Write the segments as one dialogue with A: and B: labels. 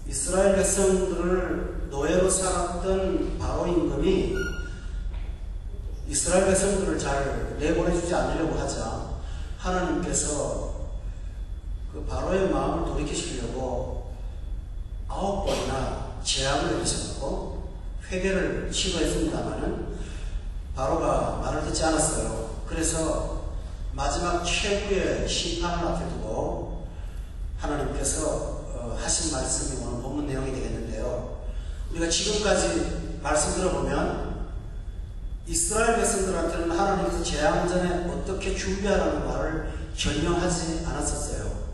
A: 이스라엘 백성들을 노예로 살았던 바로 임금이 이스라엘 백성들을 잘 내보내주지 않으려고 하자 하나님께서 그 바로의 마음을 돌이키시려고 9번이나 재앙을 내리셨고 회개를 시도했습니다마는 바로가 말을 듣지 않았어요. 그래서 마지막 최후의 심판을 앞에 두고 하나님께서 하신 말씀이 오늘 본문 내용이 되겠는데요. 우리가 지금까지 말씀 들어보면 이스라엘 백성들한테는 하나님께서 재앙 전에 어떻게 준비하라는 말을 전혀 하지 않았었어요.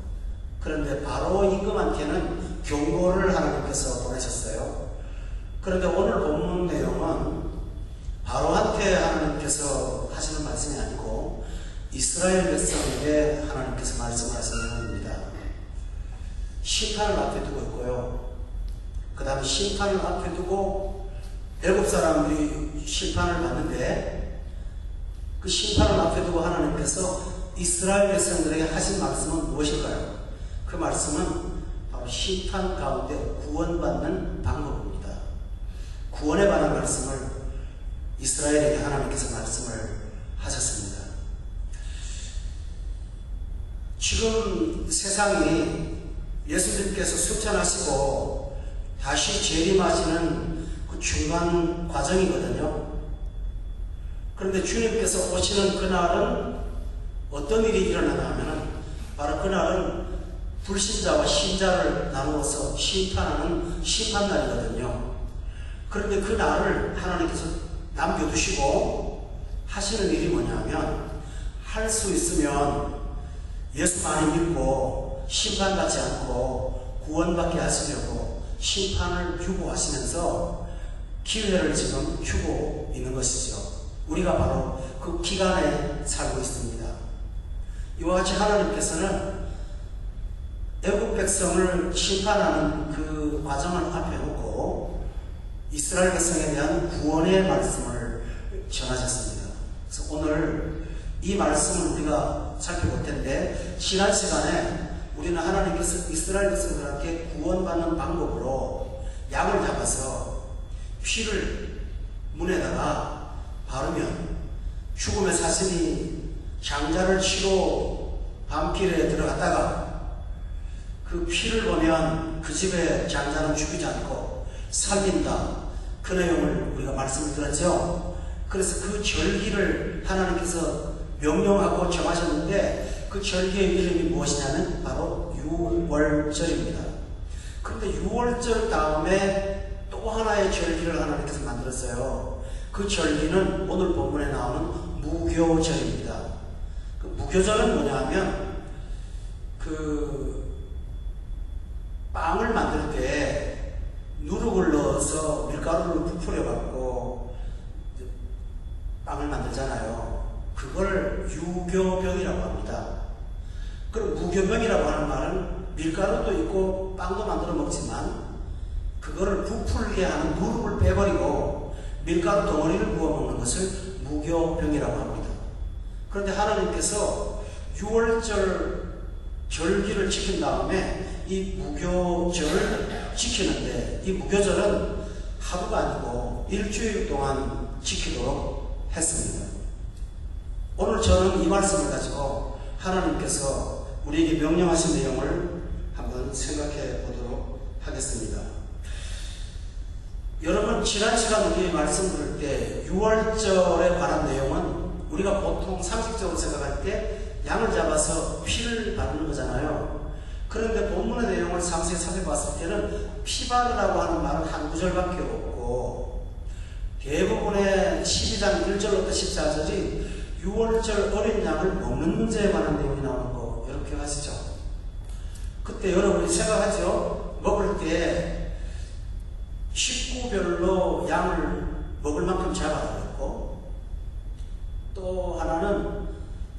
A: 그런데 바로 임금한테는 경고를 하나님께서 보내셨어요. 그런데 오늘 본문 내용은 바로한테 하나님께서 하시는 말씀이 아니고 이스라엘 백성에게 하나님께서 말씀을 하시는 내용입니다. 심판을 앞에 두고 있고요. 그 다음에 심판을 앞에 두고 애국 사람들이 심판을 받는데 그 심판을 앞에 두고 하나님께서 이스라엘 백성들에게 하신 말씀은 무엇일까요? 그 말씀은 바로 심판 가운데 구원받는 방법입니다. 구원에 관한 말씀을 이스라엘에게 하나님께서 말씀을 하셨습니다. 지금 세상이 예수님께서 승천하시고 다시 재림하시는 그 중간 과정이거든요. 그런데 주님께서 오시는 그날은 어떤 일이 일어나냐 하면 바로 그날은 불신자와 신자를 나누어서 심판하는 심판날이거든요. 그런데 그 날을 하나님께서 남겨두시고 하시는 일이 뭐냐면 할 수 있으면 예수 많이 믿고 심판받지 않고 구원받게 하시려고 심판을 주고 하시면서 기회를 지금 주고 있는 것이죠. 우리가 바로 그 기간에 살고 있습니다. 이와 같이 하나님께서는 애국 백성을 심판하는 그 과정을 앞에 놓고 이스라엘 백성에 대한 구원의 말씀을 전하셨습니다. 그래서 오늘 이 말씀을 우리가 살펴볼 텐데 지난 시간에 우리는 하나님께서 이스라엘 백성들한테 구원받는 방법으로 양을 잡아서 피를 문에다가 바르면 죽음의 사슴이 장자를 치러 밤길에 들어갔다가 그 피를 보면 그 집의 장자는 죽이지 않고 살린다. 그 내용을 우리가 말씀을 들었죠. 그래서 그 절기를 하나님께서 명령하고 정하셨는데 그 절기의 이름이 무엇이냐면 바로 유월절입니다. 그런데 유월절 다음에 또 하나의 절기를 하나님께서 만들었어요. 그 절기는 오늘 본문에 나오는 무교절입니다. 그 무교절은 뭐냐면 빵을 만들 때 누룩을 넣어서 밀가루를 부풀려 갖고 빵을 만들잖아요. 그걸 유교병이라고 합니다. 그럼 무교병이라고 하는 말은 밀가루도 있고 빵도 만들어 먹지만 그거를 부풀게 하는 누룩을 빼버리고 밀가루 덩어리를 부어 먹는 것을 무교병이라고 합니다. 그런데 하나님께서 6월절 절기를 지킨 다음에 이 무교절을 지키는데 이 무교절은 하루가 아니고 일주일 동안 지키도록 했습니다. 오늘 저는 이 말씀을 가지고 하나님께서 우리에게 명령하신 내용을 한번 생각해 보도록 하겠습니다. 여러분, 지난 시간 우리 말씀 들을 때 6월절에 관한 내용은 우리가 보통 상식적으로 생각할 때 양을 잡아서 피를 바르는 거잖아요. 그런데 본문의 내용을 상세히 살펴봤을 때는 피 바르라고 하는 말은 한 구절밖에 없고 대부분의 12장 1절부터 14절이 6월절 어린 양을 먹는 문제에 관한 내용이 나오는 거 이렇게 하시죠. 그때 여러분이 생각하죠. 먹을 때 식구별로 양을 먹을 만큼 잡아야 했고 또 하나는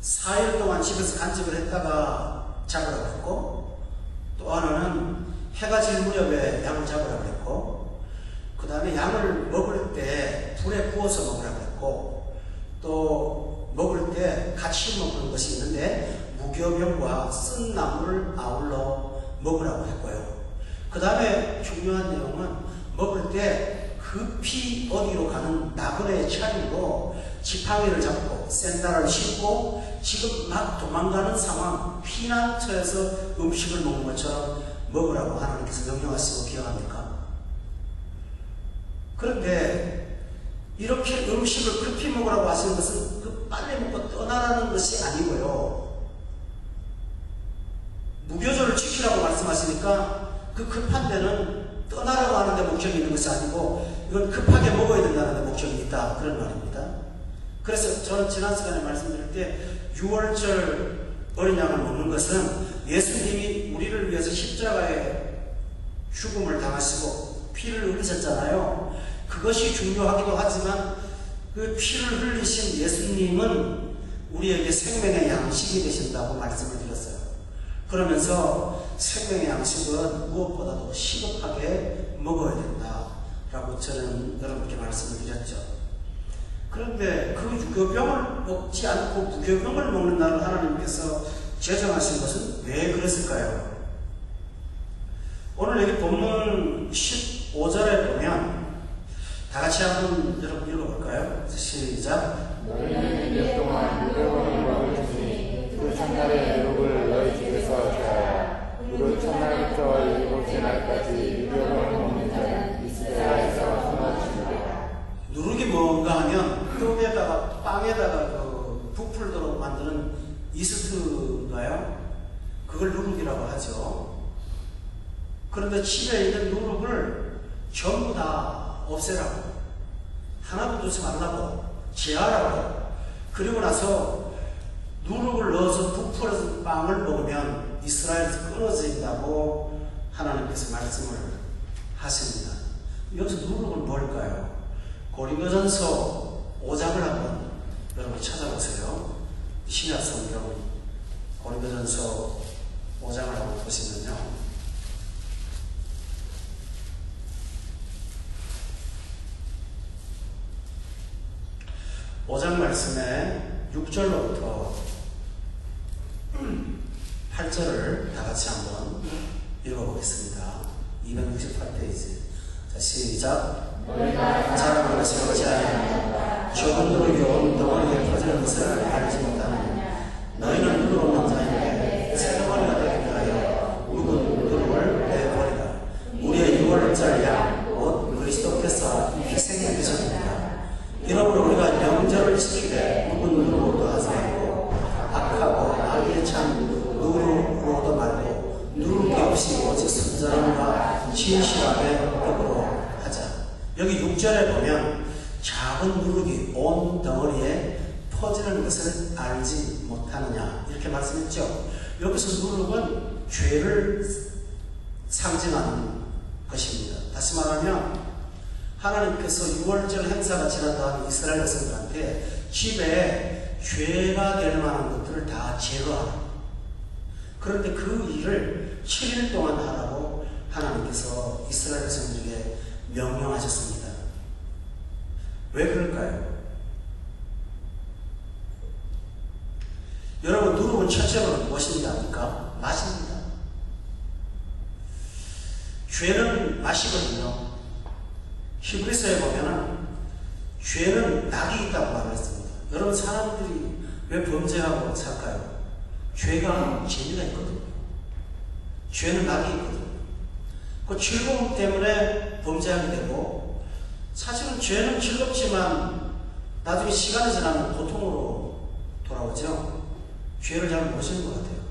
A: 4일 동안 집에서 간직을 했다가 잡으라고 했고 또 하나는 해가 질 무렵에 양을 잡으라고 했고 그 다음에 양을 먹을 때 불에 구워서 먹으라고 했고 또 먹을 때 같이 먹는 것이 있는데 무교병과 쓴 나물을 아울러 먹으라고 했고요. 그 다음에 중요한 내용은 먹을 때 급히 어디로 가는 나그네의 차림으로 지팡이를 잡고 샌들을 신고 지금 막 도망가는 상황, 피난처에서 음식을 먹는 것처럼 먹으라고 하나님께서 명령하시고 기억합니까? 그런데 이렇게 음식을 급히 먹으라고 하시는 것은 그 빨리 먹고 떠나라는 것이 아니고요. 무교절을 지키라고 말씀하시니까 그 급한 데는 떠나라고 하는데 목적이 있는 것이 아니고 이건 급하게 먹어야 된다는 데 목적이 있다, 그런 말입니다. 그래서 저는 지난 시간에 말씀드릴 때 6월절 어린 양을 먹는 것은 예수님이 우리를 위해서 십자가에 죽음을 당하시고 피를 흘리셨잖아요. 그것이 중요하기도 하지만 그 피를 흘리신 예수님은 우리에게 생명의 양식이 되신다고 말씀을 드렸어요. 그러면서 생명의 양식은 무엇보다도 시급하게 먹어야 된다라고 저는 여러분께 말씀을 드렸죠. 그런데 그 유교병을 먹지 않고 무교병을 먹는다는 하나님께서 제정하신 것은 왜 그랬을까요? 오늘 여기 본문 15절에 보면 다 같이 한번 여러분 읽어볼까요? 시작.
B: 너희는 1년 동안 유교병을 먹을 테니 그 첫날의 누룩을 너희 집에서 제하라. 그리고 첫날부터 7째 날까지 유교병을 먹는 자는 이스라엘에서 끊어지리라.
A: 누룩이 뭔가 하면 떡에다가 빵에다가 그 부풀도록 만드는 이스트인가요? 그걸 누룩이라고 하죠. 그런데 집에 있는 누룩을 전부 다 없애라고, 하나도 두지 말라고, 제하라고, 그리고 나서 누룩을 넣어서 부풀어진 빵을 먹으면 이스라엘에서 끊어진다고 하나님께서 말씀을 하십니다. 여기서 누룩은 뭘까요? 고린도전서 5장을 한번 여러분 찾아보세요. 신약 성경 고린도전서 5장을 한번 보시면요. 5장 말씀에 6절로부터 8절을 다 같이 한번 읽어보겠습니다. 268페이지. 자, 시작. 자라는 것이 어찌하여 적은 누룩이 온 덩어리에 퍼지는 것을 알지 못하느냐. 너희는 누룩 없는 자인데 새 덩어리가 되기 위하여 묵은 누룩을 빼버리라. 우리의 6월절 양 곧 그리스도께서 희생해 주셨느니라. 이러므로 우리가 명절을 지키되 묵은 누룩으로도 하지 말고 악하고 악에 찬 누룩으로도 말고 누룩이 없이 오직 순전함과 진실함의 법으로 하자. 여기 6절에 보면 작은 누룩이 온 덩어리에 퍼지는 것을 알지 못하느냐 이렇게 말씀했죠. 여기서 누룩은 죄를 상징하는 것입니다. 다시 말하면 하나님께서 6월절 행사가 지난 다음 이스라엘 백성들한테 집에 죄가 될 만한 것들을 다 제거하라. 그런데 그 일을 7일 동안 하라고 하나님께서 이스라엘 백성들에게 명령하셨습니다. 왜 그럴까요? 여러분, 누룩은 첫째로 무엇인지 압니까? 맛입니다. 죄는 맛이거든요. 히브리서에 보면은 죄는 낙이 있다고 말했습니다. 여러분, 사람들이 왜 범죄하고 살까요? 죄가 재미가 있거든요. 죄는 낙이 있거든요. 그 즐거움 때문에 범죄하게 되고, 사실은 죄는 즐겁지만 나중에 시간이 지나면 고통으로 돌아오죠. 죄를 잘 모르시는 것 같아요.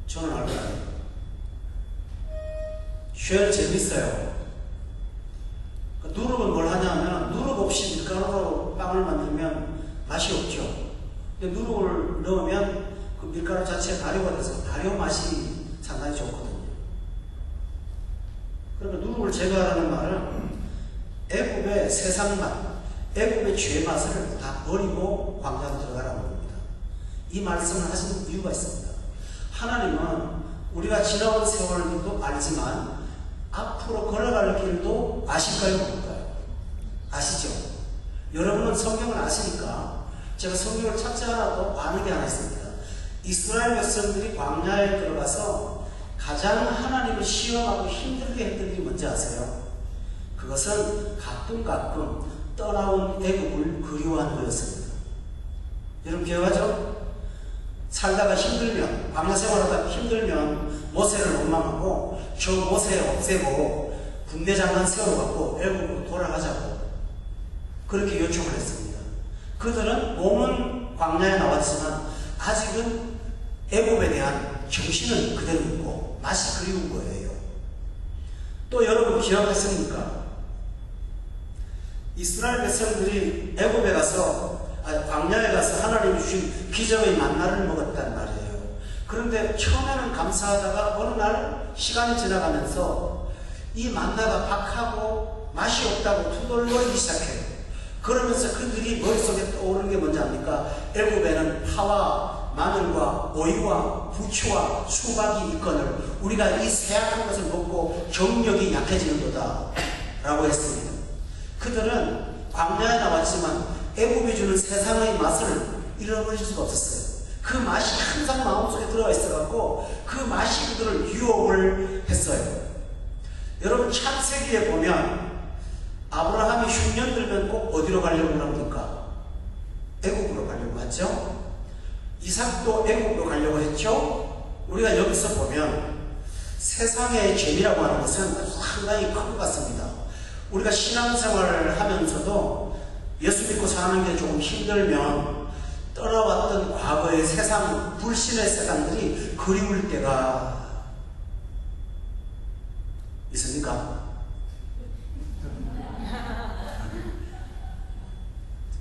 A: 저는 알거든요. 죄는 재밌어요. 누룩은 뭘 하냐면, 누룩 없이 밀가루로 빵을 만들면 맛이 없죠. 근데 누룩을 넣으면 그 밀가루 자체가 발효가 돼서 발효 맛이 상당히 좋거든요. 그러니까 누룩을 제거하라는 말은 애굽의 세상 맛, 애굽의 죄 맛을 다 버리고 광야로 들어가라는 겁니다. 이 말씀을 하시는 이유가 있습니다. 하나님은 우리가 지나온 세월도 알지만 앞으로 걸어갈 길도 아실까요? 모를까요? 아시죠? 여러분은 성경을 아시니까 제가 성경을 찾지 않아도 아는 게 하나 있습니다. 이스라엘 백성들이 광야에 들어가서 가장 하나님을 시험하고 힘들게 했던 일이 뭔지 아세요? 그것은 가끔 떠나온 애굽을 그리워한 거였습니다. 여러분 기억하죠? 살다가 힘들면, 광야 생활하다가 힘들면 모세를 원망하고 저 모세 없애고 군대 장관 세워갖고 애굽으로 돌아가자고 그렇게 요청을 했습니다. 그들은 몸은 광야에 나왔지만 아직은 애굽에 대한 정신은 그대로 있고 맛이 그리운 거예요. 또 여러분 기억하십니까? 이스라엘 백성들이 애굽에 가서 광야에 가서 하나님이 주신 기적의 만나를 먹었단 말이에요. 그런데 처음에는 감사하다가 어느 날 시간이 지나가면서 이 만나가 박하고 맛이 없다고 투덜거리기 시작해요. 그러면서 그들이 머릿속에 떠오르는 게 뭔지 압니까? 애굽에는 파와 마늘과 오이와 부추와 수박이 있거늘 우리가 이 쇠약한 것을 먹고 정력이 약해지는 거다 라고 했습니다. 그들은 광야에 나왔지만 애굽이 주는 세상의 맛을 잃어버릴 수가 없었어요. 그 맛이 항상 마음속에 들어가 있어갖고 그 맛이 그들을 유혹을 했어요. 여러분 창세기에 보면 아브라함이 흉년 들면 꼭 어디로 가려고 합니까? 애굽으로 가려고 하죠. 이삭도 애굽으로 가려고 했죠. 우리가 여기서 보면 세상의 죄라고 하는 것은 상당히 큰 것 같습니다. 우리가 신앙생활을 하면서도 예수 믿고 사는 게 조금 힘들면 떠나왔던 과거의 세상, 불신의 세상들이 그리울 때가 있습니까?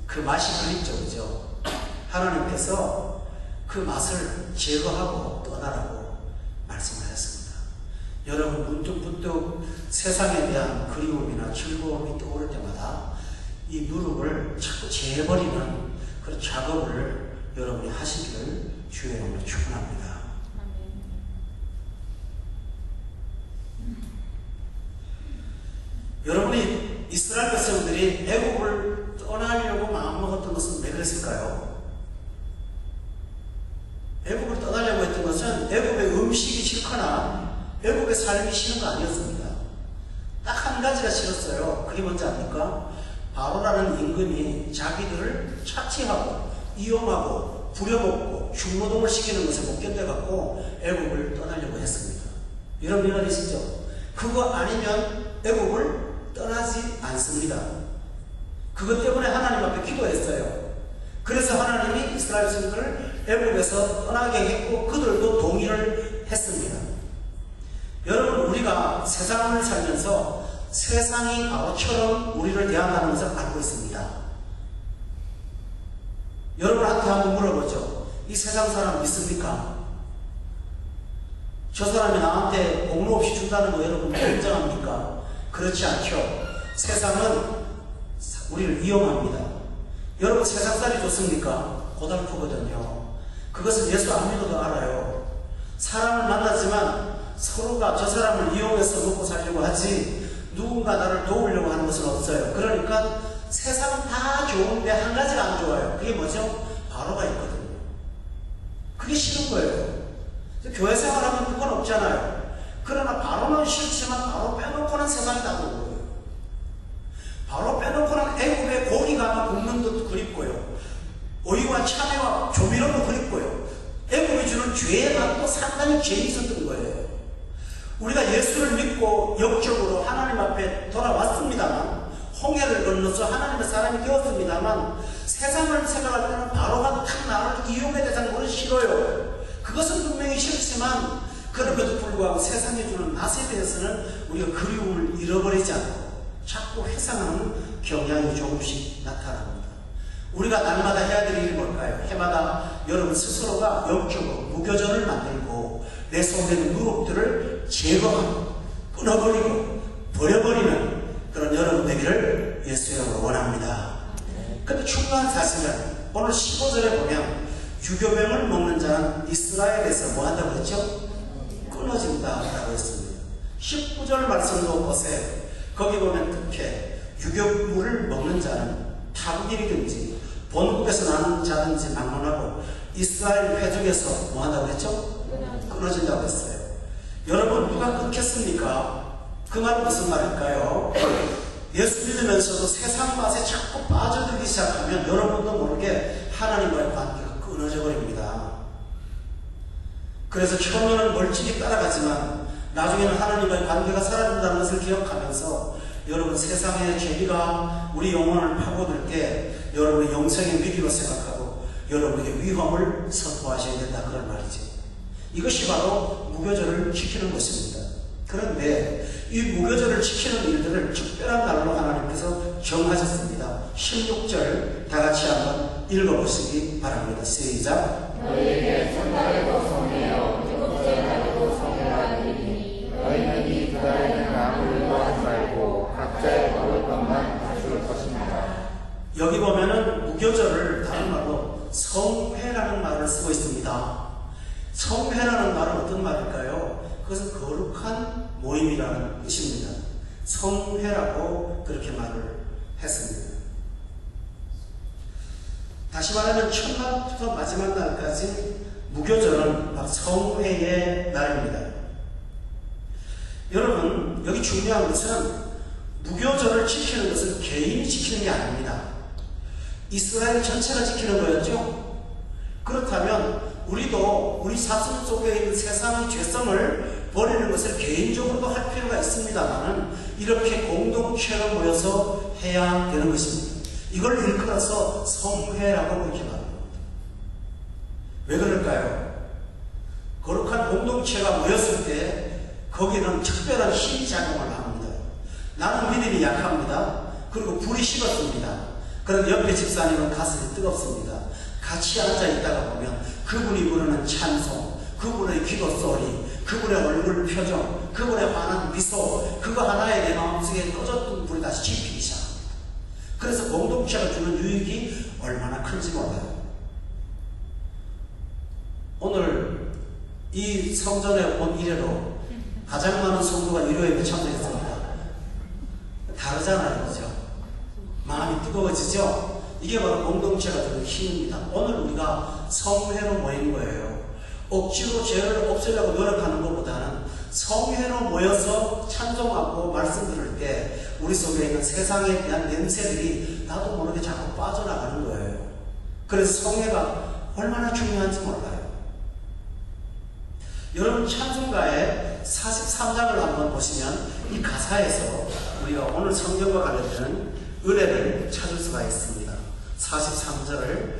A: 그 맛이 그립죠, 그죠? 하나님께서 그 맛을 제거하고 떠나라고 말씀하셨습니다. 여러분 문득문득 세상에 대한 그리움이나 즐거움이 떠오를 때마다 이 누룩을 자꾸 재버리는 그런 작업을 여러분이 하시기를 주의 이름으로 축원합니다. 여러분이 이스라엘 백성들이 애굽을 떠나려고 마음먹었던 것은 왜 그랬을까요? 애굽을 떠나려고 했던 것은 애굽의 음식이 싫거나 애굽의 삶이 싫은 거 아니었습니다. 딱 한 가지가 싫었어요. 그게 뭔지 압니까? 바로라는 임금이 자기들을 착취하고 이용하고 부려먹고 중노동을 시키는 것을 못 견뎌갖고 애굽을 떠나려고 했습니다. 여러분 이해되시죠? 그거 아니면 애굽을 떠나지 않습니다. 그것 때문에 하나님 앞에 기도했어요. 그래서 하나님이 이스라엘 백성들을 애굽에서 떠나게 했고 그들도 동의를 했습니다. 여러분 우리가 세상을 살면서 세상이 바로처럼 우리를 대한다는 것을 알고 있습니다. 여러분한테 한번 물어보죠. 이 세상 사람 믿습니까? 저 사람이 나한테 공로 없이 준다는 거 여러분 인정합니까? 그렇지 않죠. 세상은 우리를 이용합니다. 여러분 세상살이 좋습니까? 고달프거든요. 그것은 예수 안 믿어도 알아요. 사람을 만났지만 서로가 저 사람을 이용해서 먹고 살려고 하지 누군가 나를 도우려고 하는 것은 없어요. 그러니까 세상 다 좋은데 한 가지가 안 좋아요. 그게 뭐죠? 바로가 있거든요. 그게 싫은 거예요. 교회 생활하면 그건 없잖아요. 그러나 바로는 싫지만 바로 빼놓고는 세상이 다 좋은 거예요. 바로 빼놓고는 애굽의 고기가 굽는 것도 그립고요. 오이와 참외와 조미료도 그립고요. 애굽이 주는 죄의 맛도 상당히 죄 있었던 거예요. 우리가 예수를 믿고 역적으로 하나님 앞에 돌아왔습니다만 홍해를 건너서 하나님의 사람이 되었습니다만 세상을 생각할 때는 바로가 탁 나를 이용의 대상 그건 싫어요. 그것은 분명히 싫지만 그럼에도 불구하고 세상에 주는 맛에 대해서는 우리가 그리움을 잃어버리지 않고 자꾸 회상하는 경향이 조금씩 나타납니다. 우리가 날마다 해야 될 일이 뭘까요? 해마다 여러분 스스로가 영적으로 무교절을 만들고 내 속에 있는 누룩들을 제거하고 끊어버리고 버려버리는 그런 여러분 되기를 예수의 이름으로 원합니다. 근데 중요한 사실은 오늘 15절에 보면 유교병을 먹는 자는 이스라엘에서 뭐 한다고 했죠? 끊어진다 라고 했습니다. 19절 말씀도 보세요. 거기 보면 특히 유교물을 먹는 자는 타국인이든지 본국에서 나는 자든지 막론하고 이스라엘 회중에서 뭐 한다고 했죠? 끊어진다고 했어요. 여러분, 누가 끊겠습니까? 그 말은 무슨 말일까요? 예수 믿으면서도 세상 맛에 자꾸 빠져들기 시작하면 여러분도 모르게 하나님과의 관계가 끊어져 버립니다. 그래서 처음에는 멀찍이 따라가지만 나중에는 하나님과의 관계가 사라진다는 것을 기억하면서 여러분, 세상의 죄비가 우리 영혼을 파고들 때 여러분의 영생의 위기로 생각하고 여러분에게 위험을 선포하셔야 된다, 그런 말이죠. 이것이 바로 무교절을 지키는 것입니다. 그런데 이 무교절을 지키는 일들을 특별한 날로 하나님께서 정하셨습니다. 16절 다 같이 한번 읽어보시기 바랍니다. 시작.
B: 너희에게 첫날에도 성회요 일곱째 날에도 성회라 드리니 너희는 이 두 달에는 아무 일도 하지 말고 각자의 먹을 것만 갖출 것입니다.
A: 여기 보면은 무교절을 다른 말로 성회라는 말을 쓰고 있습니다. 성회라는 말은 어떤 말일까요? 그것은 거룩한 모임이라는 뜻입니다. 성회라고 그렇게 말을 했습니다. 다시 말하면 첫날부터 마지막 날까지 무교절은 막 성회의 날입니다. 여러분, 여기 중요한 것은 무교절을 지키는 것은 개인이 지키는 게 아닙니다. 이스라엘 전체가 지키는 거였죠. 그렇다면 우리도 우리 사슴 속에 있는 세상의 죄성을 버리는 것을 개인적으로도 할 필요가 있습니다만 이렇게 공동체로 모여서 해야 되는 것입니다. 이걸 일컬어서 성회라고 그렇게 말합니다. 왜 그럴까요? 거룩한 공동체가 모였을 때 거기는 특별한 힘이 작용을 합니다. 나는 믿음이 약합니다. 그리고 불이 식었습니다. 그런데 옆에 집사님은 가슴이 뜨겁습니다. 같이 앉아있다가 보면 그분이 부르는 찬송, 그분의 기도 소리, 그분의 얼굴 표정, 그분의 환한 미소, 그거 하나에 내 마음속에 꺼졌던 불이 다시 지피기 시작합니다. 그래서 공동체가 주는 유익이 얼마나 큰지 몰라요. 오늘 이 성전에 온 이래로 가장 많은 성도가 일요일에 참석했습니다. 다르잖아요, 그죠? 마음이 뜨거워지죠? 이게 바로 공동체가 주는 힘입니다. 오늘 우리가 성회로 모인 거예요. 억지로 죄를 없애려고 노력하는 것보다는 성회로 모여서 찬송하고 말씀 들을 때 우리 속에 있는 세상에 대한 냄새들이 나도 모르게 자꾸 빠져나가는 거예요. 그래서 성회가 얼마나 중요한지 몰라요. 여러분, 찬송가의 43장을 한번 보시면 이 가사에서 우리가 오늘 성경과 관련된 은혜를 찾을 수가 있습니다. 43장을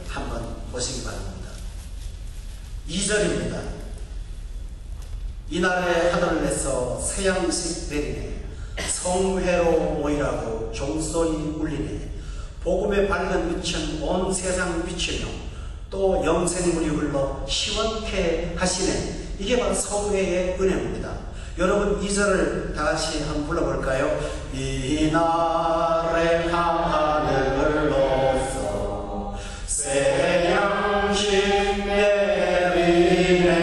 A: 한번 보시기 바랍니다. 2절입니다. 이날에 하늘에서 새양식 내리네. 성회로 모이라고 종소리 울리네. 복음의 밝은 빛은 온 세상 비치며 또 영생물이 흘러 시원케 하시네. 이게 바로 성회의 은혜입니다. 여러분, 2절을 다 같이 한번 불러볼까요? 이날의 하늘로서 새양식 내리네.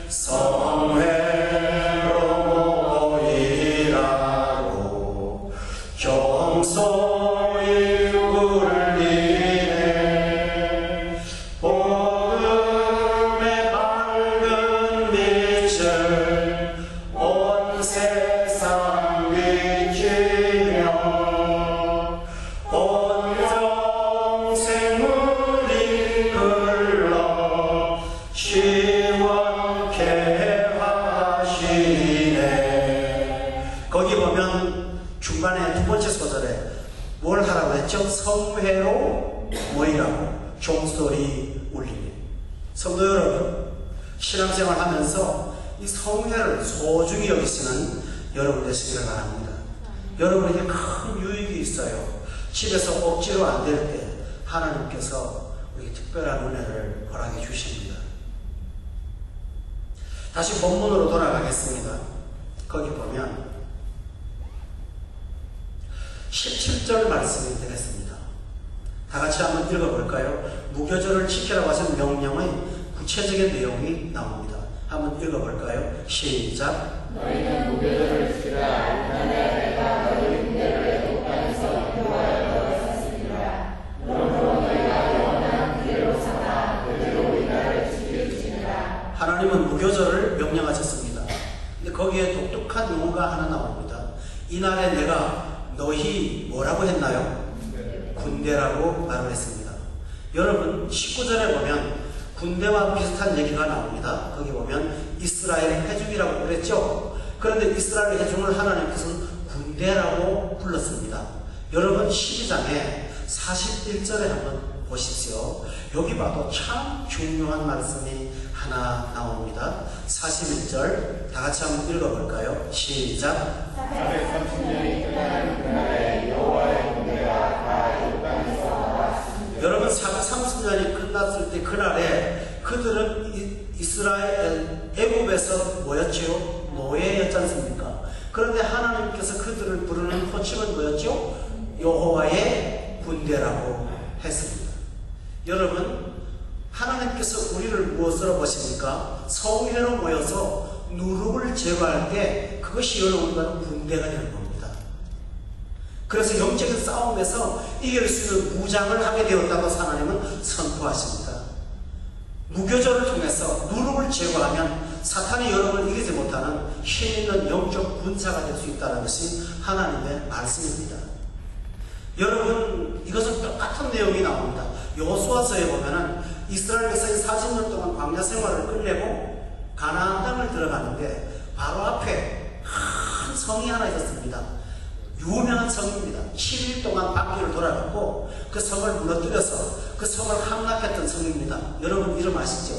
A: 성회로 모이라고 종소리 울리네. 복음의 밝은 빛을 온 세상 비치며 온 영생물이 흘러 시원케 하시네. 거기 보면 중간에 두 번째 소절에 뭘 하라고 했죠? 성회로 모이라고 종소리 울리네. 성도 여러분, 신앙생활 하면서 이 성회를 소중히 여기시는 여러분 되시기를 바랍니다. 여러분에게 큰 유익이 있어요. 집에서 억지로 안 될 때 하나님께서 우리에게 특별한 은혜를 허락해 주십니다. 다시 본문으로 돌아가겠습니다. 거기 보면 17절 말씀이 되겠습니다. 다 같이 한번 읽어볼까요? 무교절을 지키라고 하신 명령의 구체적인 내용이 나옵니다. 한번 읽어볼까요? 시작.
B: 너희는 무교절을 지키라. 이날에 내가 너희 군대를 애국하면서 인도하여 너를 샀습니다. 그러므로 너희가
A: 하나님은 무교절을 명령하셨습니다. 근데 거기에 독특한 용어가 하나 나옵니다. 이날에 내가 너희 뭐라고 했나요? 군대라고 말을 했습니다. 여러분 19절에 보면 군대와 비슷한 얘기가 나옵니다. 거기 보면 이스라엘의 회중이라고 그랬죠. 그런데 이스라엘의 회중을 하나님께서는 군대라고 불렀습니다. 여러분 12장에 41절에 한번 보십시오. 여기 봐도 참 중요한 말씀이 하나 나옵니다. 41절 다 같이 한번 읽어볼까요? 시작.
B: 430년이 끝나는 그날에 여호와의 군대가 다 요단에서 나왔습니다.
A: 여러분 430년이 끝났을 때 그날에 그들은 이스라엘 애굽에서 뭐였지요? 노예였지 않습니까? 그런데 하나님께서 그들을 부르는 호칭은 뭐였죠? 여호와의 군대라고 했습니다. 여러분 하나님께서 우리를 무엇으로 보십니까? 성회로 모여서 누룩을 제거할 때 그것이 여러분과 군대가 되는 겁니다. 그래서 영적인 싸움에서 이길 수 있는 무장을 하게 되었다고 하나님은 선포하십니다. 무교절을 통해서 누룩을 제거하면 사탄이 여러분을 이기지 못하는 힘있는 영적 군사가 될 수 있다는 것이 하나님의 말씀입니다. 여러분 이것은 똑같은 내용이 나옵니다. 여호수아서에 보면은 이스라엘 백성이 40년 동안 광야 생활을 끝내고 가나안 땅을 들어가는데 바로 앞에 큰 성이 하나 있었습니다. 유명한 성입니다. 7일 동안 바퀴를 돌아갔고 그 성을 무너뜨려서 그 성을 함락했던 성입니다. 여러분 이름 아시죠?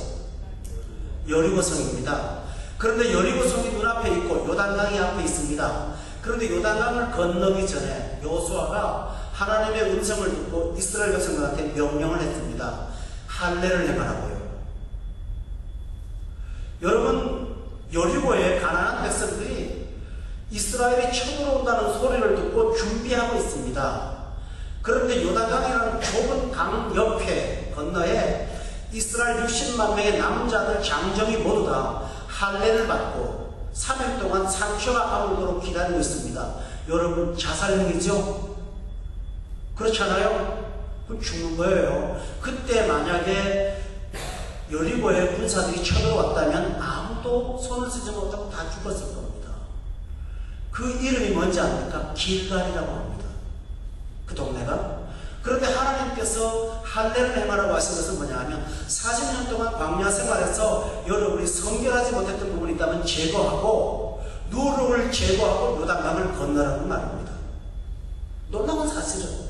A: 여리고성입니다. 그런데 여리고성이 눈앞에 있고 요단강이 앞에 있습니다. 그런데 요단강을 건너기 전에 여호수아가 하나님의 음성을 듣고 이스라엘 백성들한테 명령을 했습니다. 할례를 행하라고요. 여러분 여리고의 가나안 백성들이 이스라엘이 쳐들어온다는 소리를 듣고 준비하고 있습니다. 그런데 요단강이라는 좁은 강 옆에 건너에 이스라엘 60만 명의 남자들 장정이 모두 다 할례를 받고 3일 동안 상처가 아물도록 기다리고 있습니다. 여러분 자살행위죠? 그렇잖아요? 그럼 죽는 거예요. 그때 만약에 여리고의 군사들이 쳐들어왔다면 아무도 손을 쓰지 못하고 다 죽었을 겁니다. 그 이름이 뭔지 압니까? 길갈이라고 합니다. 그 동네가. 그런데 하나님께서 할례를 행하라고 하신 것은 뭐냐 하면 40년 동안 광야 생활에서 여러분이 성결하지 못했던 부분이 있다면 제거하고 누룩을 제거하고 요단강을 건너라는 말입니다. 놀라운 사실은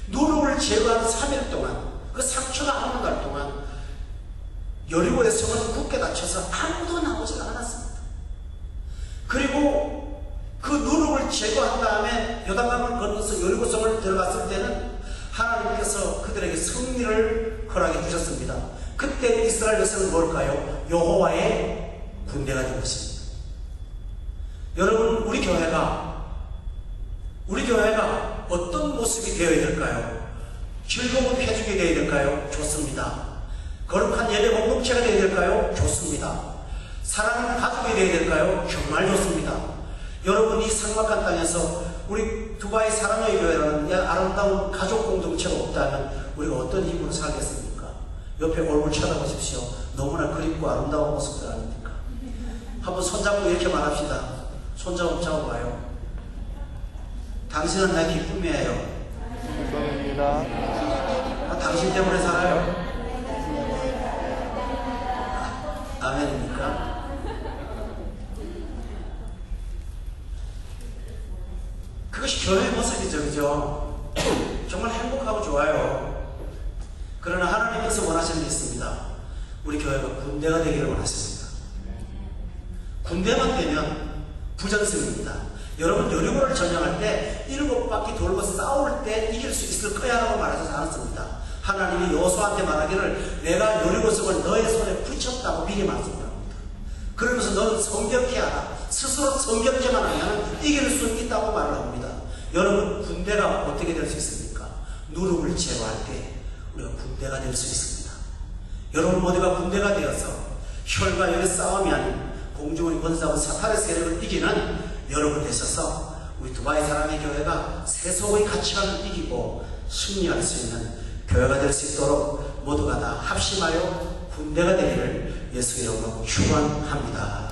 A: 누룩을 제거한 3일 동안 그 상처가 아무는 날 동안 여리고의 성은 굳게 닫혀서 아무도 나오지 않았습니다. 그리고 그 누룩을 제거한 다음에 요단강을 건너서 여리고성을 들어갔을 때는 하나님께서 그들에게 승리를 허락해 주셨습니다. 그때 이스라엘 백성은 뭘까요? 여호와의 군대가 된 것입니다. 여러분 우리 교회가 어떤 모습이 되어야 될까요? 즐거운 회중이 되어야 될까요? 좋습니다. 거룩한 예배 공동체가 되어야 될까요? 좋습니다. 사랑하는 가족이 되어야 될까요? 정말 좋습니다. 여러분 이 삭막한 땅에서 우리 두바이 사랑의 교회라는 아름다운 가족 공동체가 없다면 우리가 어떤 힘으로 살겠습니까? 옆에 얼굴 쳐다보십시오. 너무나 그립고 아름다운 모습들 아닙니까? 한번 손잡고 이렇게 말합시다. 손잡고 봐요. 당신은 나의 기쁨이에요.
B: 기쁨입니다.
A: 당신 때문에 살아요. 아멘입니까? 그것이 교회의 모습이죠. 그죠? 정말 행복하고 좋아요. 그러나 하나님께서 원하시는 게 있습니다. 우리 교회가 군대가 되기를 원하십니다. 군대만 되면 부전승입니다. 여러분 여리고를 점령할 때 7바퀴 돌고 싸울 때 이길 수 있을 거야 라고 말하지 않았습니다. 하나님이 여호수아한테 말하기를 내가 여리고성을 너의 손에 붙였다고 미리 말씀합니다. 그러면서 너는 성격케 하라. 스스로 성격제만 하면 이길 수 있다고 말을 합니다. 여러분 군대가 어떻게 될 수 있습니까? 누룩을 제거할 때 우리가 군대가 될 수 있습니다. 여러분 모두가 군대가 되어서 혈과 혈의 싸움이 아닌 공중의 권사와 사탄의 세력을 이기는 여러분 되셔서 우리 두바이 사랑의 교회가 세속의 가치관을 이기고 승리할 수 있는 교회가 될 수 있도록 모두가 다 합심하여 군대가 되기를 예수 이름으로 축원합니다.